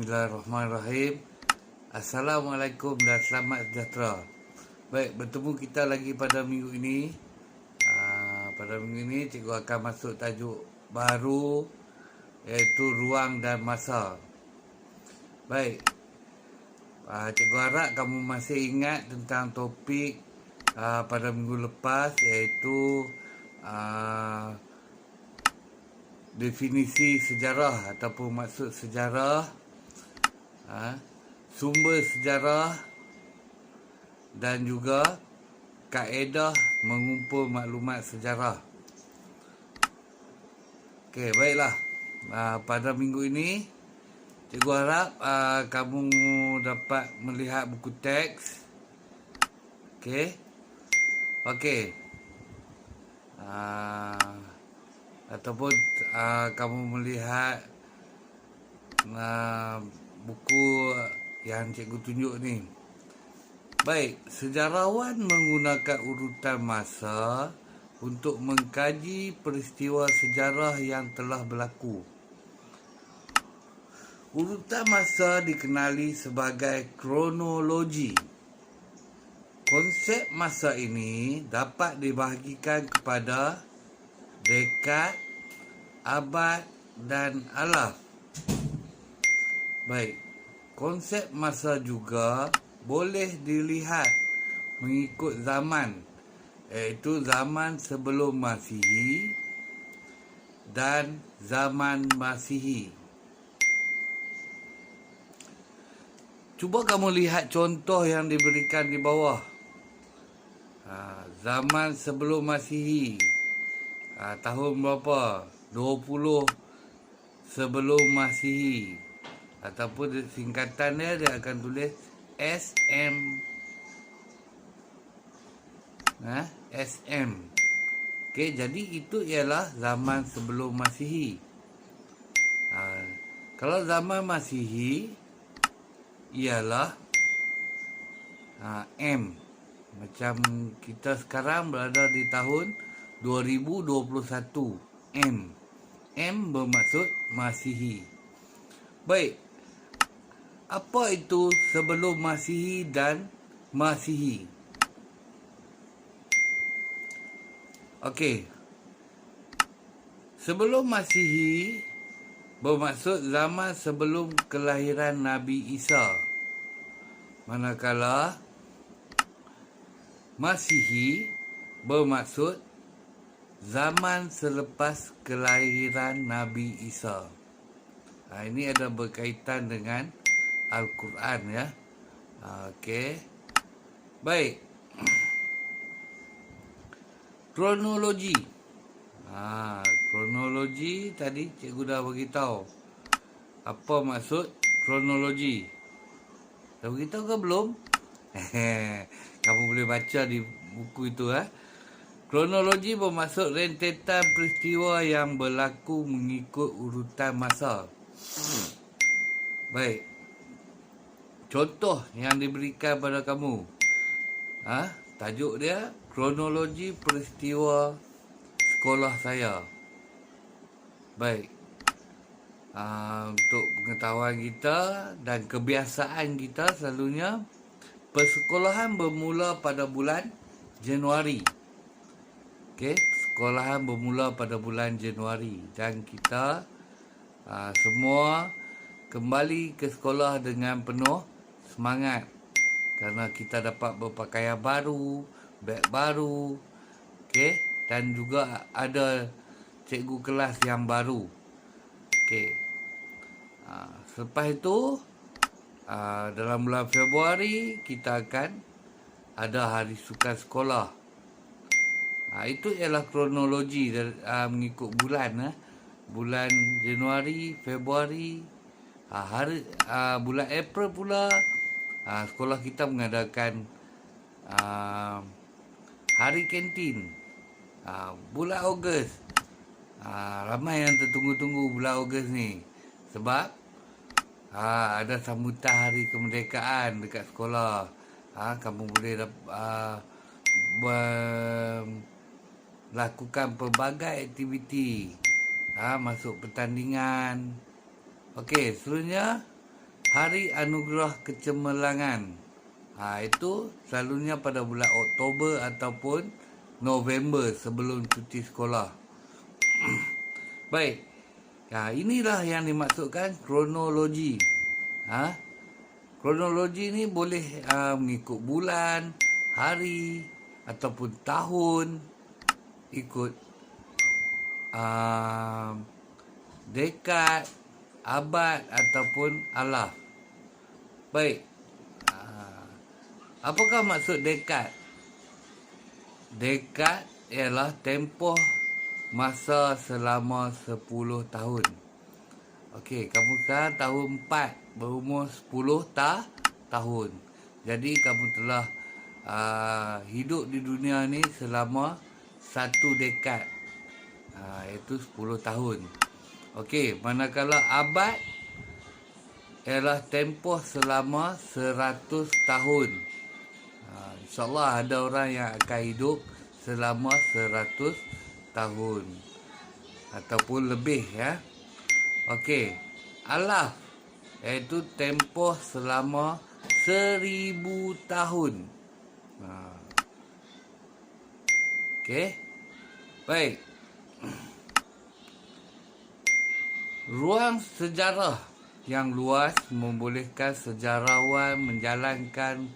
Bismillahirrahmanirrahim. Assalamualaikum dan selamat sejahtera. Baik, bertemu kita lagi pada minggu ini. Pada minggu ini cikgu akan masuk tajuk baru, iaitu ruang dan masa. Baik, cikgu harap kamu masih ingat tentang topik pada minggu lepas, iaitu definisi sejarah ataupun maksud sejarah, sumber sejarah dan juga kaedah mengumpul maklumat sejarah. Okey, baiklah. Pada minggu ini cikgu harap kamu dapat melihat buku teks. Okey. Ataupun kamu melihat buku yang cikgu tunjuk ni. Baik, sejarawan menggunakan urutan masa untuk mengkaji peristiwa sejarah yang telah berlaku. Urutan masa dikenali sebagai kronologi. Konsep masa ini dapat dibahagikan kepada dekad, abad dan alaf. Baik, konsep masa juga boleh dilihat mengikut zaman, iaitu zaman sebelum Masihi dan zaman Masihi. Cuba kamu lihat contoh yang diberikan di bawah. Zaman sebelum Masihi. Tahun berapa? 20 sebelum Masihi. Ataupun singkatannya dia akan tulis SM. SM. Okey, jadi itu ialah zaman sebelum Masihi. Kalau zaman Masihi ialah M. Macam kita sekarang berada di tahun 2021. M bermaksud Masihi. Baik. Apa itu sebelum Masihi dan Masihi? Okey. Sebelum Masihi bermaksud zaman sebelum kelahiran Nabi Isa. Manakala Masihi bermaksud zaman selepas kelahiran Nabi Isa. Ini ada berkaitan dengan Al-Quran, ya. Okey. Baik. Kronologi. Kronologi tadi cikgu dah beritahu. Apa maksud kronologi? Dah beritahu ke belum? Kamu boleh baca di buku itu, Kronologi bermaksud rentetan peristiwa yang berlaku mengikut urutan masa. Baik. Contoh yang diberikan pada kamu. Tajuk dia kronologi peristiwa sekolah saya. Baik. Untuk pengetahuan kita dan kebiasaan kita selalunya, persekolahan bermula pada bulan Januari. Sekolahan bermula pada bulan Januari dan kita semua kembali ke sekolah dengan penuh semangat kerana kita dapat berpakaian baru, beg baru, dan juga ada cikgu kelas yang baru. Selepas itu dalam bulan Februari kita akan ada hari sukan sekolah. Itu ialah kronologi mengikut bulan. Bulan Januari, Februari, bulan April pula sekolah kita mengadakan hari kantin. Bulan Ogos, ramai yang tertunggu-tunggu bulan Ogos ni sebab ada sambutan hari kemerdekaan dekat sekolah. Kamu boleh lakukan pelbagai aktiviti, masuk pertandingan. Okey, seterusnya Hari Anugerah Kecemerlangan. Itu selalunya pada bulan Oktober ataupun November sebelum cuti sekolah. Baik. Inilah yang dimaksudkan kronologi. Kronologi ni boleh mengikut bulan, hari ataupun tahun, ikut dekad, abad ataupun alaf. Baik. Apakah maksud dekad? Dekad ialah tempoh masa selama 10 tahun. Okey, kamu sekarang tahun 4, berumur 10 tahun. Jadi kamu telah hidup di dunia ni selama 1 dekad. Iaitu 10 tahun. Okey, manakala abad ialah tempoh selama 100 tahun. InsyaAllah ada orang yang akan hidup selama 100 tahun ataupun lebih ya. Okey, alaf iaitu tempoh selama 1000 tahun. Okey. Baik. Ruang sejarah yang luas membolehkan sejarawan menjalankan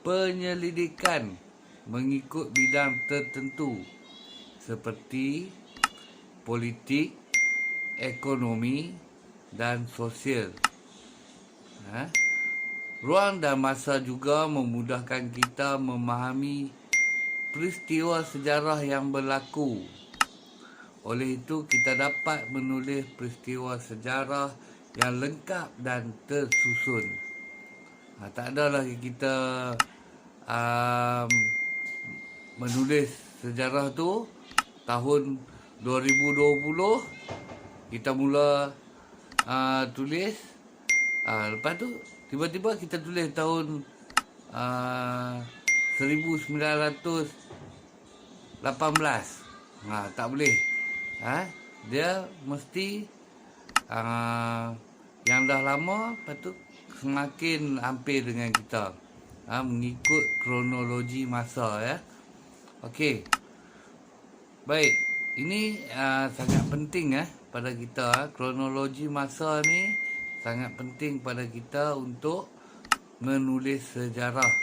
penyelidikan mengikut bidang tertentu seperti politik, ekonomi dan sosial. Ruang dan masa juga memudahkan kita memahami peristiwa sejarah yang berlaku. Oleh itu, kita dapat menulis peristiwa sejarah yang lengkap dan tersusun. Tak ada lagi kita menulis sejarah tu tahun 2020 kita mula tulis, lepas tu tiba-tiba kita tulis tahun 1918. Tak boleh. Dia mesti yang dah lama, lepas tu semakin hampir dengan kita, mengikut kronologi masa ya. Okey. Baik, ini sangat penting pada kita. Kronologi masa ni sangat penting pada kita untuk menulis sejarah.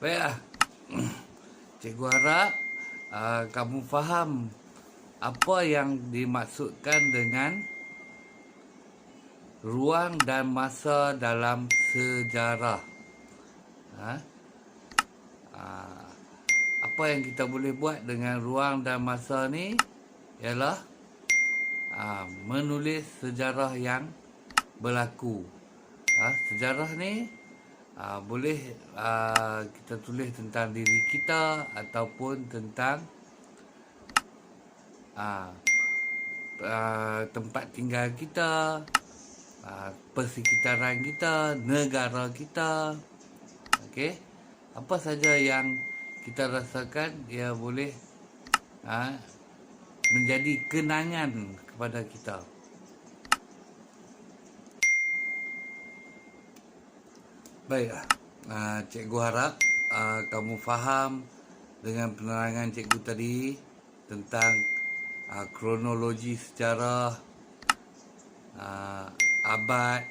Baiklah. Cikgu harap kamu faham apa yang dimaksudkan dengan ruang dan masa dalam sejarah. Apa yang kita boleh buat dengan ruang dan masa ni ialah menulis sejarah yang berlaku. Sejarah ni boleh kita tulis tentang diri kita ataupun tentang tempat tinggal kita, persekitaran kita, negara kita. Okey, apa saja yang kita rasakan dia boleh menjadi kenangan kepada kita. Baiklah, cikgu harap kamu faham dengan penerangan cikgu tadi tentang kronologi sejarah, abad,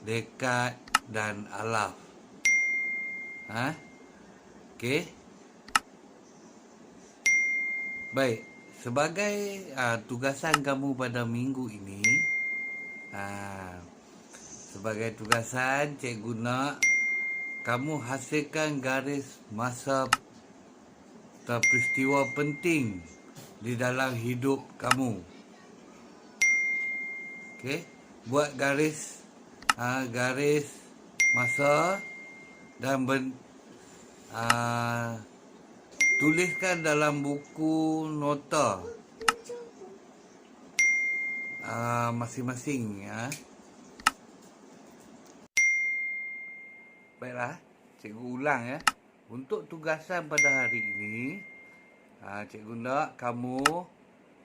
dekad dan alaf. Okey. Baik, sebagai tugasan kamu pada minggu ini, sebagai tugasan cikgu nak kamu hasilkan garis masa peristiwa penting di dalam hidup kamu. Okey, buat garis masa dan tuliskan dalam buku nota masing-masing ya. Baiklah, cikgu ulang ya. Untuk tugasan pada hari ini, cikgu nak kamu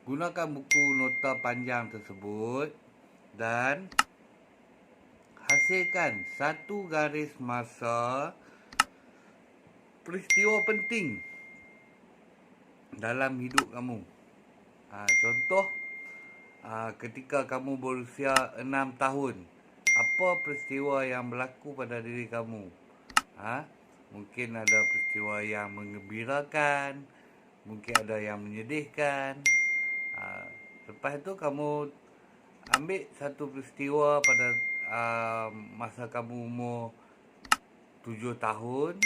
gunakan buku nota panjang tersebut dan hasilkan satu garis masa peristiwa penting dalam hidup kamu. Contoh, ketika kamu berusia 6 tahun, apa peristiwa yang berlaku pada diri kamu? Mungkin ada peristiwa yang menggembirakan, mungkin ada yang menyedihkan. Lepas itu kamu ambil satu peristiwa pada masa kamu umur 7 tahun,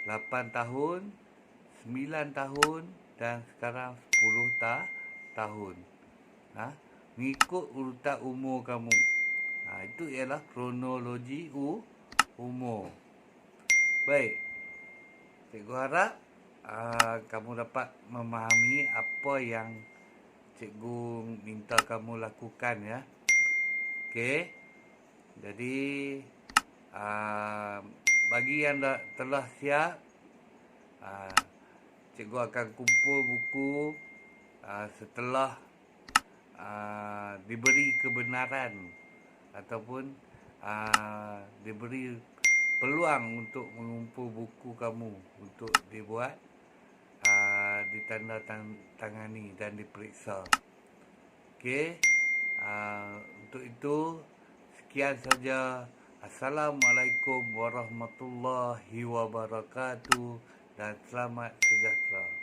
8 tahun, 9 tahun dan sekarang 10 tahun. Mengikut urutan umur kamu. Itu ialah kronologi umur. Baik. Cikgu harap kamu dapat memahami apa yang cikgu minta kamu lakukan, ya. Okey. Jadi bagi yang telah siap, cikgu akan kumpul buku setelah diberi kebenaran ataupun diberi peluang untuk mengumpul buku kamu untuk dibuat, ditandatangani dan diperiksa. Okey. Untuk itu, sekian saja. Assalamualaikum warahmatullahi wabarakatuh dan selamat sejahtera.